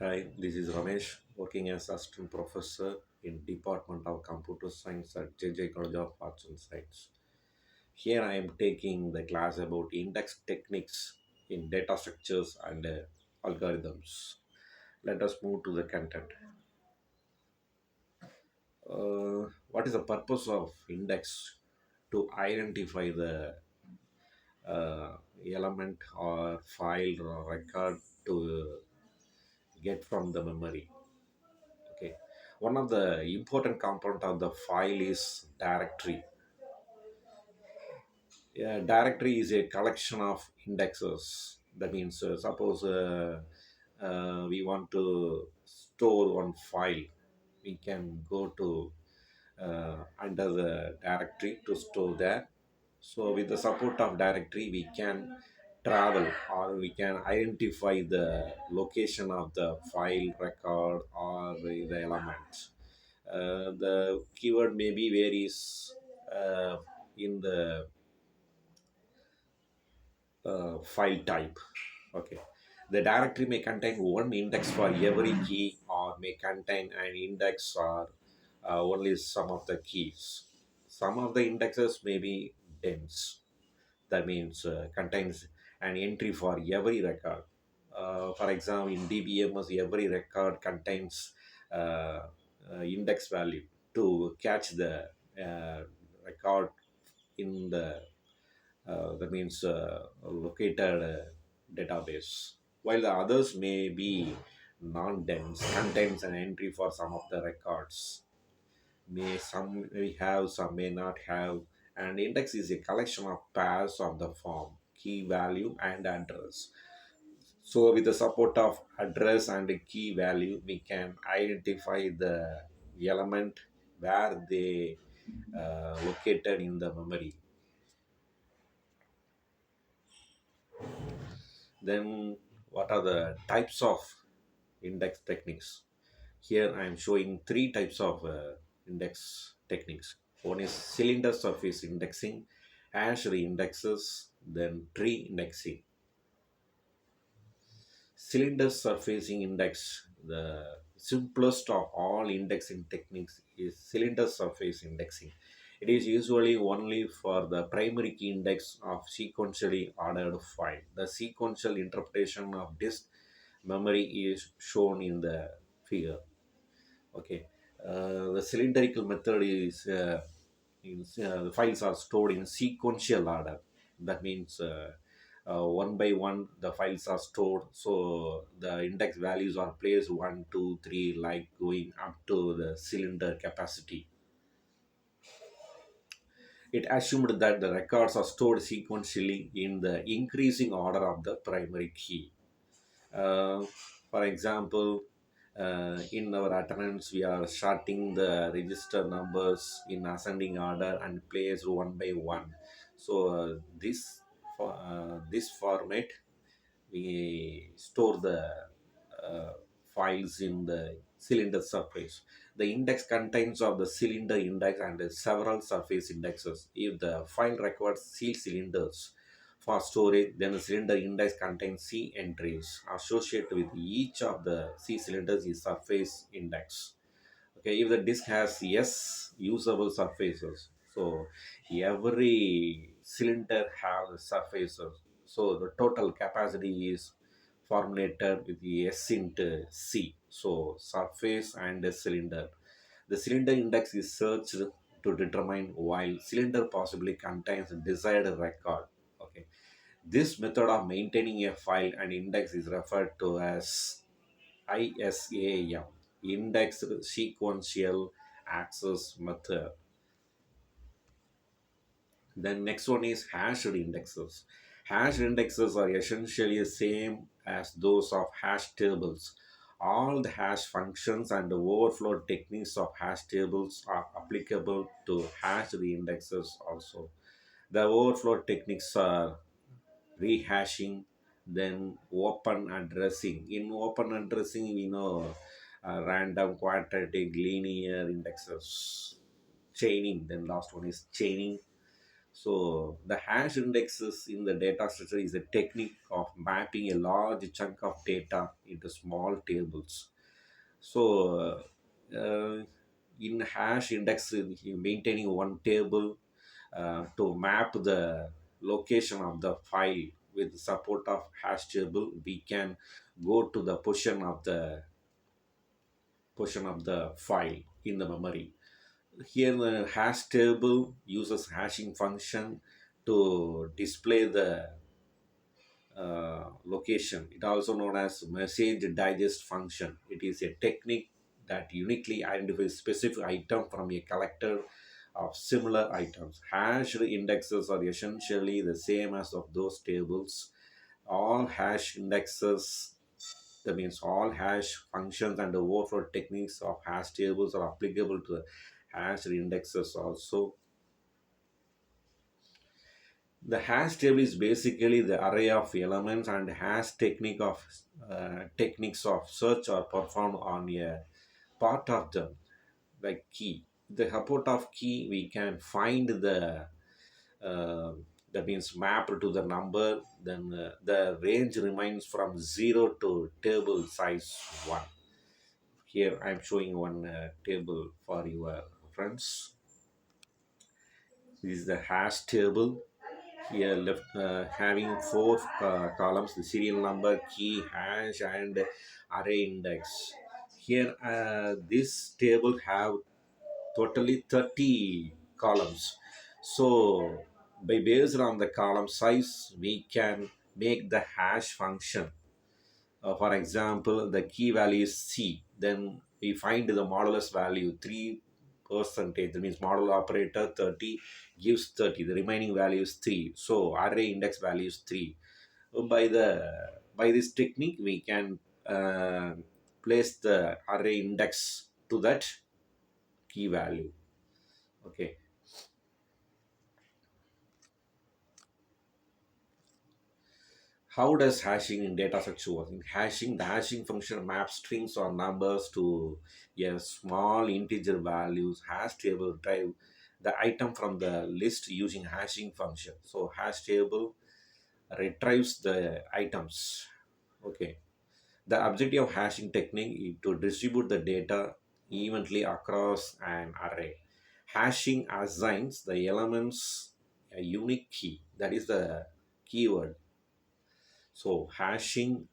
Hi, this is Ramesh, working as assistant professor in Department of Computer Science at JJ College of Arts and Science. Here I am taking the class about index techniques in data structures and algorithms. Let us move to the content. What is the purpose of index? To identify the uh, element or file or record to get from the memory. Okay, one of the important component of the file is directory. Yeah, directory is a collection of indexes. That means, suppose we want to store one file, we can go to under the directory to store there. So with the support of directory, we can travel or we can identify the location of the file record or the element. The keyword maybe varies in the file type. Okay, the directory may contain one index for every key or may contain an index or only some of the keys. Some of the indexes may be dense. That means contains an entry for every record. For example, in dbms every record contains uh, index value to catch the record in the that means located database, while the others may be non-dense, contains an entry for some of the records. Some may have, some may not have. And index is a collection of pairs of the form, key value, and address. So, with the support of address and a key value, we can identify the element where they located in the memory. Then, what are the types of index techniques? Here, I am showing three types of index techniques. One is cylinder surface indexing, hash indexes, then tree indexing. Cylinder surfacing index, the simplest of all indexing techniques, is cylinder surface indexing. It is usually only for the primary key index of sequentially ordered file. The sequential interpretation of disk memory is shown in the figure. Okay, the cylindrical method is the files are stored in sequential order. That means one by one the files are stored. So the index values are placed one, two, three, like going up to the cylinder capacity. It assumed that the records are stored sequentially in the increasing order of the primary key. Uh, for example, in our attendance, we are sorting the register numbers in ascending order and place one by one. So this format, we store the uh, files in the cylinder surface. The index contains of the cylinder index and several surface indexes. If the file requires C cylinders for storage, then the cylinder index contains C entries. Associated with each of the C cylinders is surface index. Okay, if the disk has S usable surfaces, so every cylinder has surfaces. So the total capacity is formulated with the S into C. So surface and the cylinder. The cylinder index is searched to determine while cylinder possibly contains desired record. Okay. This method of maintaining a file and index is referred to as ISAM, Indexed Sequential Access Method. Then next one is hashed indexes. Hashed indexes are essentially the same as those of hash tables. All the hash functions and the overflow techniques of hash tables are applicable to hashed indexes also. The overflow techniques are rehashing, then open addressing. In open addressing, we know random, quadratic, linear indexes, chaining. Then last one is chaining. So the hash indexes in the data structure is a technique of mapping a large chunk of data into small tables. So in hash index, maintaining one table to map the location of the file with the support of hash table, we can go to the portion of the file in the memory. Here the hash table uses hashing function to display the location. It also known as message digest function. It is a technique that uniquely identifies specific item from a collector of similar items. Hashed indexes are essentially the same as of those tables. All hash indexes, that means all hash functions and the overflow techniques of hash tables are applicable to the hash indexes also. The hash table is basically the array of elements, and hash techniques of search are performed on a part of them, like key. The support of key, we can find the uh, that means map to the number. Then the range remains from 0 to table size 1. Here I'm showing one table for your reference. This is the hash table. Here left having four columns: the serial number, key, hash, and array index. Here this table have totally 30 columns. So by based on the column size, we can make the hash function. For example, the key value is C. Then we find the modulus value 3 percentage. That means model operator 30 gives 30. The remaining value is 3. So array index value is 3. By this technique, we can place the array index to that key value. Okay. How does hashing in data structure work? In hashing, the hashing function maps strings or numbers to a small integer values. Hash table drive the item from the list using hashing function. So hash table retrieves the items. Okay. The objective of hashing technique is to distribute the data evenly across an array. Hashing assigns the elements a unique key. That is the keyword. So hashing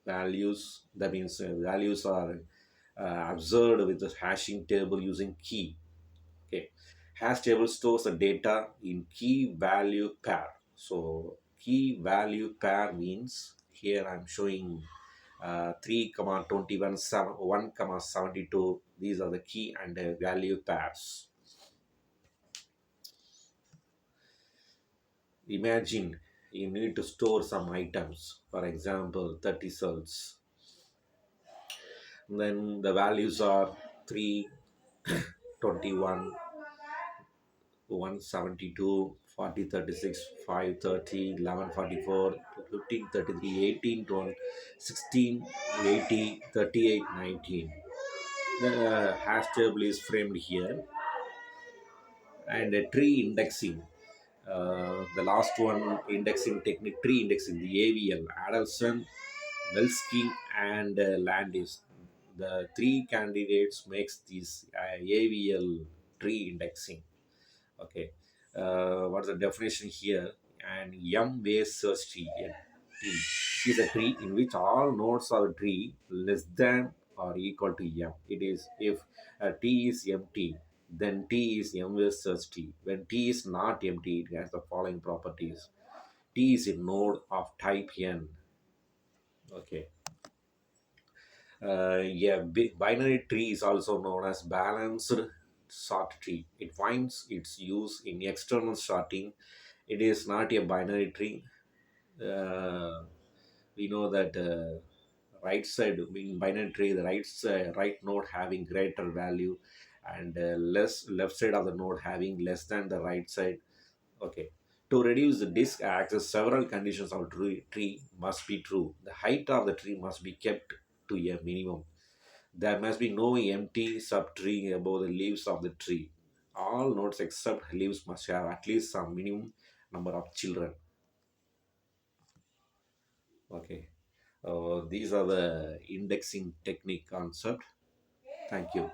values, that means values are observed with the hashing table using key. Okay, hash table stores the data in key value pair. So key value pair means here I'm showing 3 comma 21 1 comma 72. These are the key and value pairs. Imagine you need to store some items, for example 30 cells. Then the values are 3, 21, 172, 40, 36, 5, 30, 11, 44, 15, 33, 18, 12, 16, 80, 38, 19. The hash table is framed here, and a tree indexing. The last one, indexing technique, tree indexing, the AVL, Adelson, Welsky, and Landis. The three candidates makes this AVL tree indexing. Okay, what's the definition here? And M based search tree. A tree is a tree in which all nodes of a tree less than or equal to M. It is if a T is empty, then T is M based search tree. When T is not empty, it has the following properties. T is a node of type N. Okay. Yeah, binary tree is also known as balanced sort tree. It finds its use in external sorting. It is not a binary tree. Uh, we know that right side in binary tree, the right node having greater value, and less left side of the node having less than the right side. Okay. To reduce the disk access, several conditions of tree must be true. The height of the tree must be kept to a minimum. There must be no empty subtree above the leaves of the tree. All nodes except leaves must have at least some minimum number of children. Okay. These are the indexing technique concept. Thank you.